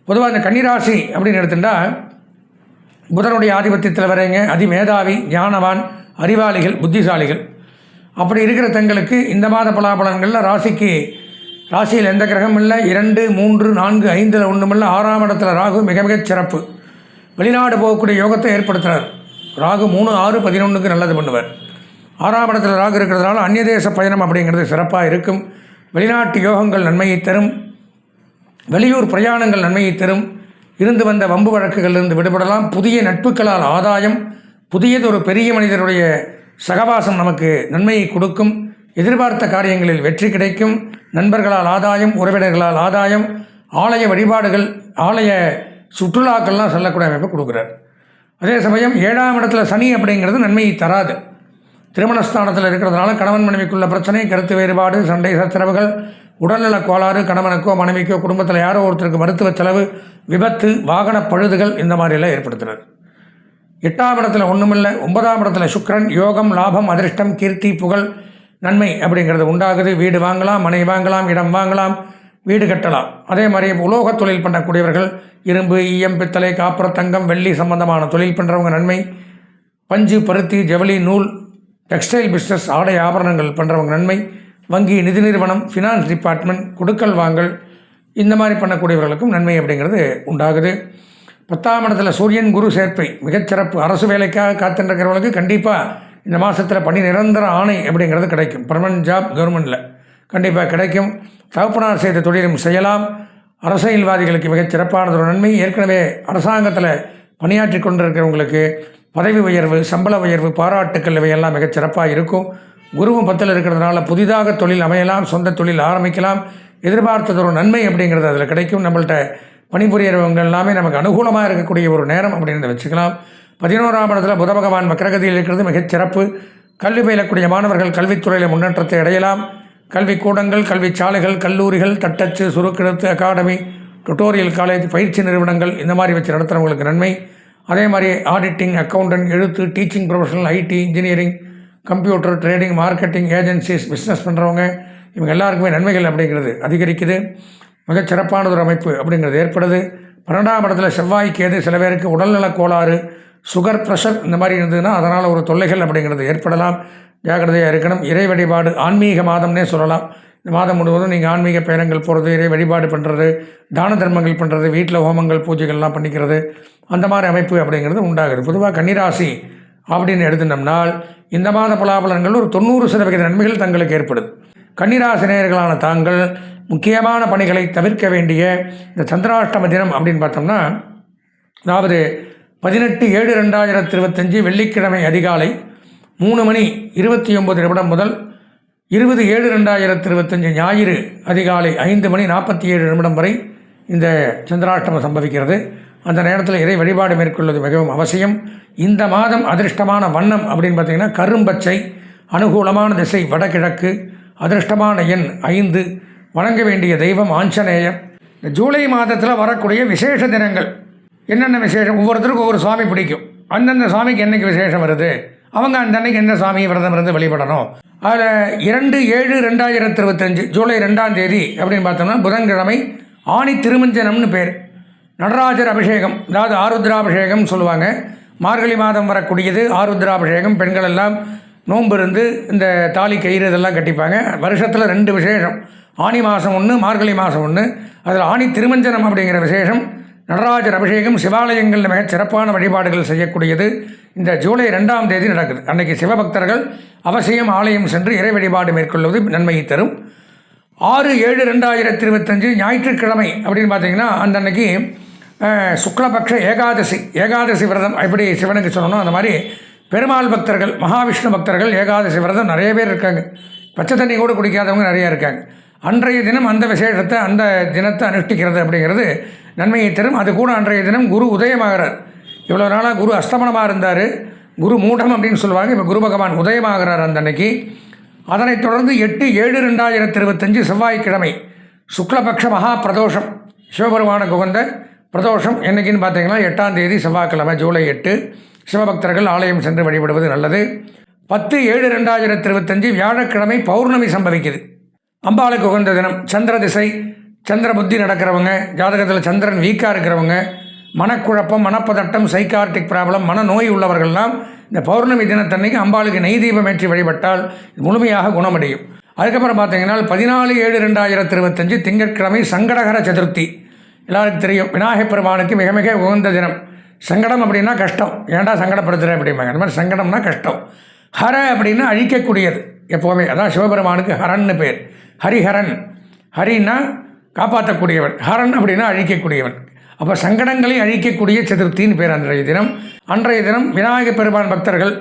பொதுவாக இந்த கன்னிராசி அப்படின்னு எடுத்துட்டா புதனுடைய ஆதிபத்தியத்தில் வரைங்க அதிமேதாவி, ஞானவான், அறிவாளிகள், புத்திசாலிகள். அப்படி இருக்கிற தங்களுக்கு இந்த மாத பலாபலன்களில் ராசியில் எந்த கிரகம் இல்லை, 2, 3, 4, 5 ஒன்றுமில்லை, 6ஆம் இடத்துல ராகு மிகச் சிறப்பு. வெளிநாடு போகக்கூடிய யோகத்தை ஏற்படுத்துகிறார். ராகு 3, 6, 11க்கு நல்லது பண்ணுவார். 6ஆம் இடத்துல ராகு இருக்கிறதுனால அந்நிய தேச பயணம் அப்படிங்கிறது சிறப்பாக இருக்கும். வெளிநாட்டு யோகங்கள் நன்மையை தரும். வெளியூர் பிரயாணங்கள் நன்மையை தரும். இருந்து வந்த வம்பு வழக்குகளிலிருந்து விடுபடலாம். புதிய நட்புகளால் ஆதாயம். புதியதொரு பெரிய மனிதருடைய சகவாசம் நமக்கு நன்மையை கொடுக்கும். எதிர்பார்த்த காரியங்களில் வெற்றி கிடைக்கும். நண்பர்களால் ஆதாயம், உறவினர்களால் ஆதாயம். ஆலய வழிபாடுகள், ஆலய சுற்றுலாக்கள்லாம் செல்லக்கூடிய அமைப்பை கொடுக்குறார். அதே சமயம் 7ஆம் இடத்துல சனி அப்படிங்கிறது நன்மையை தராது. திருமணஸ்தானத்தில் இருக்கிறதுனால கணவன் மனைவிக்குள்ள பிரச்சனை, கருத்து வேறுபாடு, சண்டை சச்சரவுகள், உடல்நல கோளாறு, கணவனுக்கோ மனைவிக்கோ குடும்பத்தில் யாரோ ஒருத்தருக்கு மருத்துவ செலவு, விபத்து, வாகன பழுதுகள் இந்த மாதிரியெல்லாம் ஏற்படுத்துகிறார். 8ஆம் இடத்துல ஒன்றுமில்லை. 9ஆம் இடத்துல சுக்கிரன் யோகம், லாபம், அதிர்ஷ்டம், கீர்த்தி, புகழ், நன்மை அப்படிங்கிறது உண்டாகுது. வீடு வாங்கலாம், மனை வாங்கலாம், இடம் வாங்கலாம், வீடு கட்டலாம். அதே மாதிரி உலோக தொழில் பண்ணக்கூடியவர்கள், இரும்பு, ஈயம், பித்தளை, காப்பர், தங்கம், வெள்ளி சம்பந்தமான தொழில் பண்ணுறவங்க நன்மை. பஞ்சு, பருத்தி, ஜவுளி, நூல், டெக்ஸ்டைல் பிஸ்னஸ், ஆடை ஆபரணங்கள் பண்ணுறவங்க நன்மை. வங்கி, நிதி நிறுவனம், ஃபினான்ஸ் டிபார்ட்மெண்ட், கொடுக்கல் வாங்கல் இந்த மாதிரி பண்ணக்கூடியவர்களுக்கும் நன்மை அப்படிங்கிறது உண்டாகுது. 10ஆம் இடத்துல சூரியன் குரு சேர்ப்பை மிகச்சிறப்பு. அரசு வேலைக்காக காத்துருக்கிறவங்களுக்கு கண்டிப்பாக இந்த மாதத்தில் பணி நிரந்தர ஆணை அப்படிங்கிறது கிடைக்கும். பர்மனன்ட் ஜாப் கவர்மெண்ட்டில் கண்டிப்பாக கிடைக்கும். தகப்பனார் செய்த தொழிலும் செய்யலாம். அரசியல்வாதிகளுக்கு மிகச்சிறப்பானது ஒரு நன்மை. ஏற்கனவே அரசாங்கத்தில் பணியாற்றி கொண்டிருக்கிறவங்களுக்கு பதவி உயர்வு, சம்பள உயர்வு, பாராட்டுக்கள் இவையெல்லாம் மிகச்சிறப்பாக இருக்கும். குருவும் 10ல் இருக்கிறதுனால புதிதாக தொழில் அமையலாம், சொந்த தொழில் ஆரம்பிக்கலாம். எதிர்பார்த்தது ஒரு நன்மை அப்படிங்கிறது அதில் கிடைக்கும். நம்மள்கிட்ட பணிபுரியறவங்க எல்லாமே நமக்கு அனுகூலமாக இருக்கக்கூடிய ஒரு நேரம் அப்படின்னு வச்சுக்கலாம். 11ஆம் இடத்துல புத பகவான் வக்ரகதியில் இருக்கிறது மிகச்சிறப்பு. கல்வி பயிலக்கூடிய மாணவர்கள் கல்வித்துறையில் முன்னேற்றத்தை அடையலாம். கல்விக்கூடங்கள், கல்வி சாலைகள், கல்லூரிகள், தட்டச்சு, சுருக்கெழுத்து அகாடமி, டுட்டோரியல் காலேஜ், பயிற்சி நிறுவனங்கள் இந்த மாதிரி வச்சு நடத்துகிறவங்களுக்கு நன்மை. அதே மாதிரி ஆடிட்டிங், அக்கௌண்டன்ட், எழுத்து, teaching professional, IT, engineering, computer, trading, marketing, agencies, business பண்ணுறவங்க இவங்க எல்லாருக்குமே நன்மைகள் அப்படிங்கிறது அதிகரிக்குது. மிகச்சிறப்பானது ஒரு அமைப்பு அப்படிங்கிறது ஏற்படுது. 12ஆம் இடத்துல செவ்வாய், கேது சில பேருக்கு உடல்நல கோளாறு, சுகர், ப்ரெஷர் இந்த மாதிரி இருந்ததுன்னா அதனால் ஒரு தொல்லைகள் அப்படிங்கிறது ஏற்படலாம். ஜாக்கிரதையாக இருக்கணும். இறை வழிபாடு ஆன்மீக மாதம்னே சொல்லலாம். இந்த மாதம் முழுவதும் நீங்கள் ஆன்மீக பயணங்கள் போகிறது, இறை வழிபாடு பண்ணுறது, தான தர்மங்கள் பண்ணுறது, வீட்டில் ஹோமங்கள் பூஜைகள்லாம் பண்ணிக்கிறது அந்த மாதிரி அமைப்பு அப்படிங்கிறது உண்டாகுது. பொதுவாக கன்னிராசி அப்படின்னு எடுத்துனோம்னால் இந்த மாத பலாபலன்கள் ஒரு 90% நன்மைகள் தங்களுக்கு ஏற்படுது. கன்னிராசி நேயர்களான தாங்கள் முக்கியமான பணிகளை தவிர்க்க வேண்டிய இந்த சந்திராஷ்டம தினம் அப்படின்னு பார்த்தோம்னா, அதாவது 18/7/2025 வெள்ளிக்கிழமை அதிகாலை 3:29 முதல் 20/7/2025 ஞாயிறு அதிகாலை 5:47 வரை இந்த சந்திராஷ்டமம் சம்பவிக்கிறது. அந்த நேரத்தில் இறை வழிபாடு மேற்கொள்வது மிகவும் அவசியம். இந்த மாதம் அதிர்ஷ்டமான வண்ணம் அப்படின்னு பார்த்திங்கன்னா கரும்பச்சை, அனுகூலமான திசை வடகிழக்கு, அதிர்ஷ்டமான எண் 5, வணங்க வேண்டிய தெய்வம் ஆஞ்சநேயர். இந்த ஜூலை மாதத்தில் வரக்கூடிய விசேஷ தினங்கள் என்னென்ன விசேஷம், ஒவ்வொருத்தருக்கும் ஒவ்வொரு சுவாமி பிடிக்கும். அந்தந்த சுவாமிக்கு என்றைக்கு விசேஷம் வருது, அவங்க அந்த அன்னைக்கு எந்த சாமியை விரதம் இருந்து வழிபடணும். அதில் 2/7/2025 ஜூலை 2ஆம் தேதி அப்படின்னு பார்த்தோம்னா புதன்கிழமை ஆணி திருமஞ்சனம்னு பேர். நடராஜர் அபிஷேகம், அதாவது ஆருத்ராபிஷேகம் சொல்லுவாங்க. மார்கழி மாதம் வரக்கூடியது ஆருத்ராபிஷேகம். பெண்கள் எல்லாம் நோன்பு இருந்து இந்த தாலி கயிறு இதெல்லாம் கட்டிப்பாங்க. வருஷத்தில் 2 விசேஷம், ஆணி மாதம் ஒன்று, மார்கழி மாதம் ஒன்று. அதில் ஆணி திருமஞ்சனம் அப்படிங்கிற விசேஷம், நடராஜர் அபிஷேகம், சிவாலயங்களில் மிகச் சிறப்பான வழிபாடுகள் செய்யக்கூடியது இந்த ஜூலை 2ஆம் தேதி நடக்குது. அன்றைக்கி சிவபக்தர்கள் அவசியம் ஆலயம் சென்று இறை வழிபாடு மேற்கொள்வது நன்மையை தரும். 6/7/2025 ஞாயிற்றுக்கிழமை அப்படின்னு பார்த்தீங்கன்னா அந்த அன்னைக்கு சுக்லபக்ஷ ஏகாதசி விரதம். எப்படி சிவனுக்கு சொல்லணும் அந்த மாதிரி பெருமாள் பக்தர்கள், மகாவிஷ்ணு பக்தர்கள் ஏகாதசி விரதம் நிறைய பேர் இருக்காங்க. பச்சை தண்ணி கூட குடிக்காதவங்க நிறையா இருக்காங்க. அன்றைய தினம் அந்த விசேஷத்தை, அந்த தினத்தை அனுஷ்டிக்கிறது அப்படிங்கிறது நன்மையை தரும். அது கூட அன்றைய தினம் குரு உதயமாகிறார். இவ்வளோ நாளாக குரு அஸ்தமனமாக இருந்தார், குரு மூடம் அப்படின்னு சொல்லுவாங்க. இப்போ குரு பகவான் உதயமாகிறார் அந்த அன்னைக்கு. அதனைத் தொடர்ந்து 8/7/2025 செவ்வாய்க்கிழமை சுக்லபக்ஷ மகா பிரதோஷம், சிவபெருமானுக்கு உகந்த பிரதோஷம். என்றைக்குன்னு பார்த்தீங்கன்னா 8ஆம் தேதி செவ்வாய்க்கிழமை ஜூலை 8. சிவபக்தர்கள் ஆலயம் சென்று வழிபடுவது நல்லது. 10/7/2025 வியாழக்கிழமை பௌர்ணமி சம்பவிக்குது. அம்பாளுக்கு உகந்த தினம். சந்திர திசை, சந்திர புத்தி நடக்கிறவங்க, ஜாதகத்தில் சந்திரன் வீக்காக இருக்கிறவங்க, மனக்குழப்பம், மனப்பதட்டம், சைக்கார்டிக் ப்ராப்ளம், மனநோய் உள்ளவர்கள்லாம் இந்த பௌர்ணமி தினத்தன்னைக்கு அம்பாளுக்கு நெய் தீபம் ஏற்றி வழிபட்டால் முழுமையாக குணமடையும். அதுக்கப்புறம் பார்த்தீங்கன்னா 14/7/2025 திங்கட்கிழமை சங்கடகர சதுர்த்தி. எல்லாருக்கும் தெரியும், விநாயகப் பெருமானுக்கு மிக மிக உகந்த தினம். சங்கடம் அப்படின்னா கஷ்டம், ஏன்டா சங்கடப்படுத்துகிறேன் அப்படிம்பாங்க. அந்த மாதிரி சங்கடம்னா கஷ்டம். ஹர அப்படின்னா அழிக்கக்கூடியது எப்போவுமே. அதான் சிவபெருமானுக்கு ஹரன்னு பேர். ஹரிஹரன், ஹரின்னா காப்பாற்றக்கூடியவன், ஹரன் அப்படின்னா அழிக்கக்கூடியவன். அப்போ சங்கடங்களை அழிக்கக்கூடிய சதுர்த்தின்னு பேர் அன்றைய தினம் விநாயகப் பெருமான் பக்தர்கள்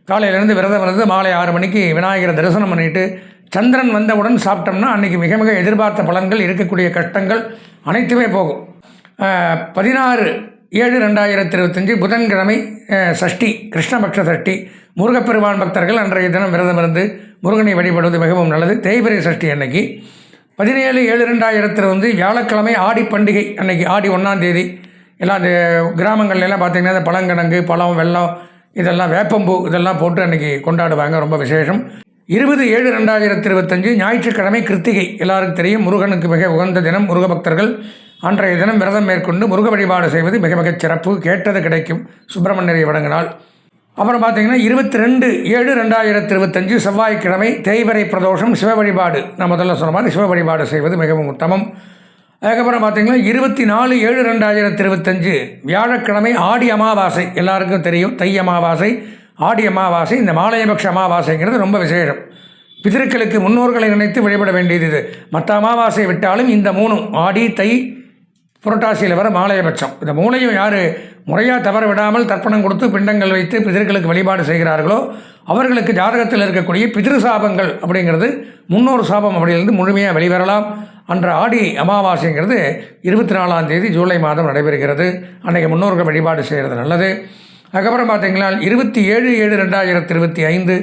காலையிலேருந்து விரதம் இருந்து மாலை 6 மணிக்கு விநாயகரை தரிசனம் பண்ணிவிட்டு சந்திரன் வந்தவுடன் சாப்பிட்டோம்னா அன்றைக்கி மிக மிக எதிர்பார்த்த பலன்கள், இருக்கக்கூடிய கஷ்டங்கள் அனைத்துமே போகும். 16/7/2025 புதன்கிழமை சஷ்டி, கிருஷ்ணபக்ஷ சஷ்டி. முருகப்பெருமான் பக்தர்கள் அன்றைய தினம் விரதம் இருந்து முருகனை வழிபடுவது மிகவும் நல்லது. தேய்பிரை சஷ்டி அன்னைக்கு. 17/7/2025 வியாழக்கிழமை ஆடி பண்டிகை அன்னைக்கு, ஆடி 1ஆம் தேதி. எல்லாம் இந்த கிராமங்கள்லாம் பார்த்திங்கன்னா பழங்கிழங்கு, பழம், வெல்லம், இதெல்லாம் வேப்பம்பூ இதெல்லாம் போட்டு அன்றைக்கி கொண்டாடுவாங்க, ரொம்ப விசேஷம். 20/7/2025 ஞாயிற்றுக்கிழமை கிருத்திகை. எல்லாருக்கும் தெரியும், முருகனுக்கு மிக உகந்த தினம். முருக பக்தர்கள் அன்றைய தினம் விரதம் மேற்கொண்டு முருக வழிபாடு செய்வது மிக மிகச் சிறப்பு. கேட்டது கிடைக்கும், சுப்பிரமணியரை வணங்கினால். அப்புறம் பார்த்திங்கன்னா 22/7/2025 செவ்வாய்க்கிழமை தேய்பிறை பிரதோஷம், சிவ வழிபாடு. நான் முதல்ல சொன்ன மாதிரி சிவ வழிபாடு செய்வது மிகவும் உத்தமம். அதுக்கப்புறம் பார்த்திங்கன்னா 24/7/2025 வியாழக்கிழமை ஆடி அமாவாசை. எல்லாருக்கும் தெரியும், தை அமாவாசை, ஆடி அமாவாசை. இந்த மாலையபக்ஷ அமாவாசைங்கிறது ரொம்ப விசேஷம். பிதர்களுக்கு முன்னோர்களை நினைத்து வழிபட வேண்டியது இது. மற்ற அமாவாசை விட்டாலும் இந்த 3 ஆடி, தை, புரட்டாசியில் வர மாலையபட்சம், இந்த 3ஐயும் யார் முறையாக தவற விடாமல் தர்ப்பணம் கொடுத்து பிண்டங்கள் வைத்து பிதர்களுக்கு வழிபாடு செய்கிறார்களோ அவர்களுக்கு ஜாதகத்தில் இருக்கக்கூடிய பிதிரு சாபங்கள் அப்படிங்கிறது, முன்னோர் சாபம் அப்படிங்கிறது முழுமையாக வெளிவரலாம். அன்ற ஆடி அமாவாசைங்கிறது 24ஆம் தேதி ஜூலை மாதம் நடைபெறுகிறது. அன்றைக்கு முன்னோர்கள் வழிபாடு செய்கிறது நல்லது. அதுக்கப்புறம் பார்த்திங்கன்னா 27/7/2025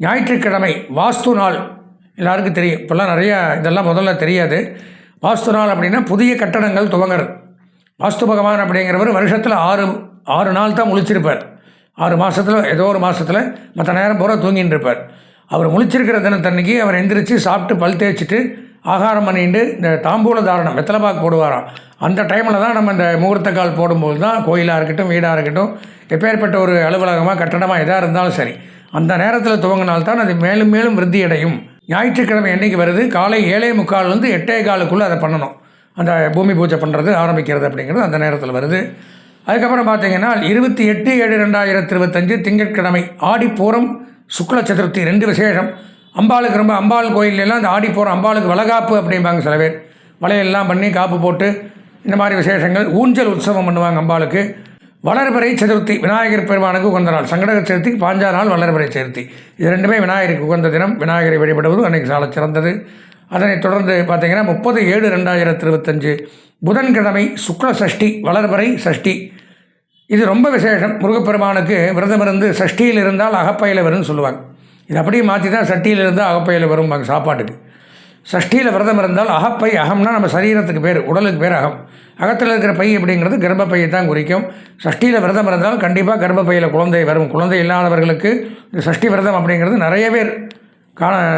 ஞாயிற்றுக்கிழமை வாஸ்து நாள். எல்லாருக்கும் தெரியும், இப்போல்லாம் நிறையா இதெல்லாம் முதல்ல தெரியாது. வாஸ்து நாள் அப்படின்னா புதிய கட்டடங்கள் துவங்குறது. வாஸ்து பகவான் அப்படிங்கிறவர் வருஷத்தில் 6 நாள் தான் முழிச்சிருப்பார். 6 மாதத்தில் ஏதோ ஒரு மாதத்தில் மற்ற நேரம் பூரா தூங்கின்னு இருப்பார். அவர் முழிச்சிருக்கிற தினத்தன்னைக்கு அவர் எந்திரிச்சு சாப்பிட்டு பல் தேய்ச்சிட்டு ஆகாரம் பண்ணிட்டு இந்த தாம்பூல தாரணம், வெத்தலைப்பாக்கு போடுவாராம். அந்த டைமில் தான் நம்ம இந்த முகூர்த்த கால் போடும்போது தான், கோயிலாக இருக்கட்டும், வீடாக இருக்கட்டும், எப்பேற்பட்ட ஒரு அலுவலகமாக கட்டடமாக எதாக இருந்தாலும் சரி, அந்த நேரத்தில் துவங்கினால்தான் அது மேலும் மேலும் விருத்தி அடையும். ஞாயிற்றுக்கிழமை என்றைக்கு வருது, காலை 7:45 8:15 அதை பண்ணணும். அந்த பூமி பூஜை பண்ணுறது ஆரம்பிக்கிறது அப்படிங்கிறது அந்த நேரத்தில் வருது. அதுக்கப்புறம் பார்த்திங்கன்னா 28/7/2025 திங்கட்கிழமை ஆடிப்பூரம் சுக்ல சதுர்த்தி. 2 விசேஷம். அம்பாளுக்கு ரொம்ப, அம்பாள் கோயிலெல்லாம் அந்த ஆடிப்பூரம் அம்பாளுக்கு வளகாப்பு அப்படிம்பாங்க சில பேர். வளையெல்லாம் பண்ணி காப்பு போட்டு இந்த மாதிரி விசேஷங்கள். ஊஞ்சல் உற்சவம் பண்ணுவாங்க அம்பாளுக்கு. வளர்பிறை சதுர்த்தி விநாயகர் பெருமானுக்கு உகந்த நாள். சங்கடகர சதுர்த்திக்கு 5 நாள் வளர்பிறை சதுர்த்தி. இது 2மே விநாயகருக்கு உகந்த தினம். விநாயகரை வழிபடுவது அன்றைக்கு சால சிறந்தது. அதனைத் தொடர்ந்து பார்த்திங்கன்னா 30/7/2025 புதன்கிழமை சுக்ல சஷ்டி, வளர்பிறை சஷ்டி. இது ரொம்ப விசேஷம். முருகப்பெருமானுக்கு விரதம் இருந்து சஷ்டியில் இருந்தால் அகப்பையில் வரும்னு சொல்லுவாங்க. இது அப்படியே மாற்றி தான் சஷ்டியில் இருந்தால் அகப்பையில் வரும்பாங்க சாப்பாட்டுக்கு. சஷ்டியில் விரதம் இருந்தால் அகப்பை, அகம்னா நம்ம சரீரத்துக்கு பேர், உடலுக்கு பேர் அகம். அகத்தில் இருக்கிற பை அப்படிங்கிறது கர்ப்பப்பையை தான் குறிக்கும். சஷ்டியில் விரதம் இருந்தால் கண்டிப்பாக கர்ப்பப்பையில் குழந்தை வரும். குழந்தை இல்லாதவர்களுக்கு இந்த சஷ்டி விரதம் அப்படிங்கிறது நிறைய பேர்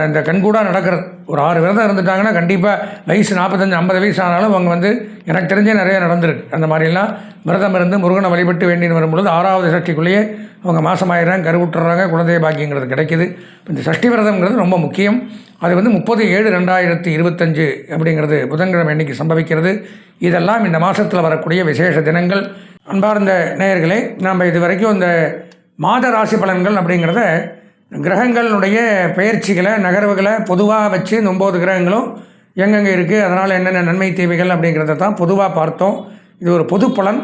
இந்த கண்கூடாக நடக்கிறது. ஒரு 6 விரதம் இருந்துட்டாங்கன்னா கண்டிப்பாக வயசு 45-50 வயசு ஆனாலும் அவங்க எனக்கு தெரிஞ்சே நிறைய நடந்திருக்கு. அந்த மாதிரிலாம் விரதம் இருந்து முருகனை வழிபட்டு வேண்டின்னு வரும்பொழுது 6வது சஷ்டிக்குள்ளேயே அவங்க மாதமாயிடுறாங்க, கருவுட்டுறாங்க, குழந்தைய பாக்கியங்கிறது கிடைக்கிது. இந்த சஷ்டி விரதம்ங்கிறது ரொம்ப முக்கியம். அது 30/7/2025 அப்படிங்கிறது புதன்கிழமை அன்னைக்கு சம்பவிக்கிறது. இதெல்லாம் இந்த மாதத்தில் வரக்கூடிய விசேஷ தினங்கள். அன்பார்ந்த நேயர்களே, நாம் இது வரைக்கும் இந்த மாத ராசி பலன்கள் அப்படிங்கிறத கிரகங்களுடைய பெயர்ச்சிகளை, நகர்வுகளை பொதுவாக வச்சு 9 கிரகங்களும் எங்கெங்கே இருக்குது, அதனால் என்னென்ன நன்மை தீமைகள் அப்படிங்கிறத தான் பொதுவாக பார்த்தோம். இது ஒரு பொது பலன்.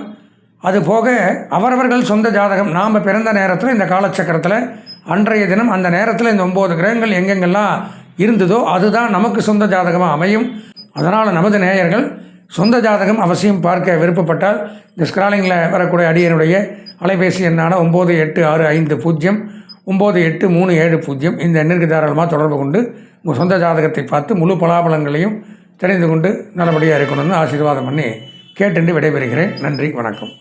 அதுபோக அவரவர்கள் சொந்த ஜாதகம், நாம் பிறந்த நேரத்தில் இந்த காலச்சக்கரத்தில் அன்றைய தினம் அந்த நேரத்தில் இந்த 9 கிரகங்கள் எங்கெங்கெல்லாம் இருந்ததோ அதுதான் நமக்கு சொந்த ஜாதகமாக அமையும். அதனால் நமது நேயர்கள் சொந்த ஜாதகம் அவசியம் பார்க்க விருப்பப்பட்டால் இந்த ஸ்க்ராலிங்கில் வரக்கூடிய அடியனுடைய அலைபேசி எண்ணான 9865098370 இந்த எண்ணிற்கு தாராளமாக தொடர்பு கொண்டு உங்கள் சொந்த ஜாதகத்தை பார்த்து முழு பலாபலங்களையும் தெரிந்து கொண்டு நல்லபடியாக இருக்கணும்னு ஆசீர்வாதம் பண்ணி கேட்டுண்டு விடைபெறுகிறேன். நன்றி, வணக்கம்.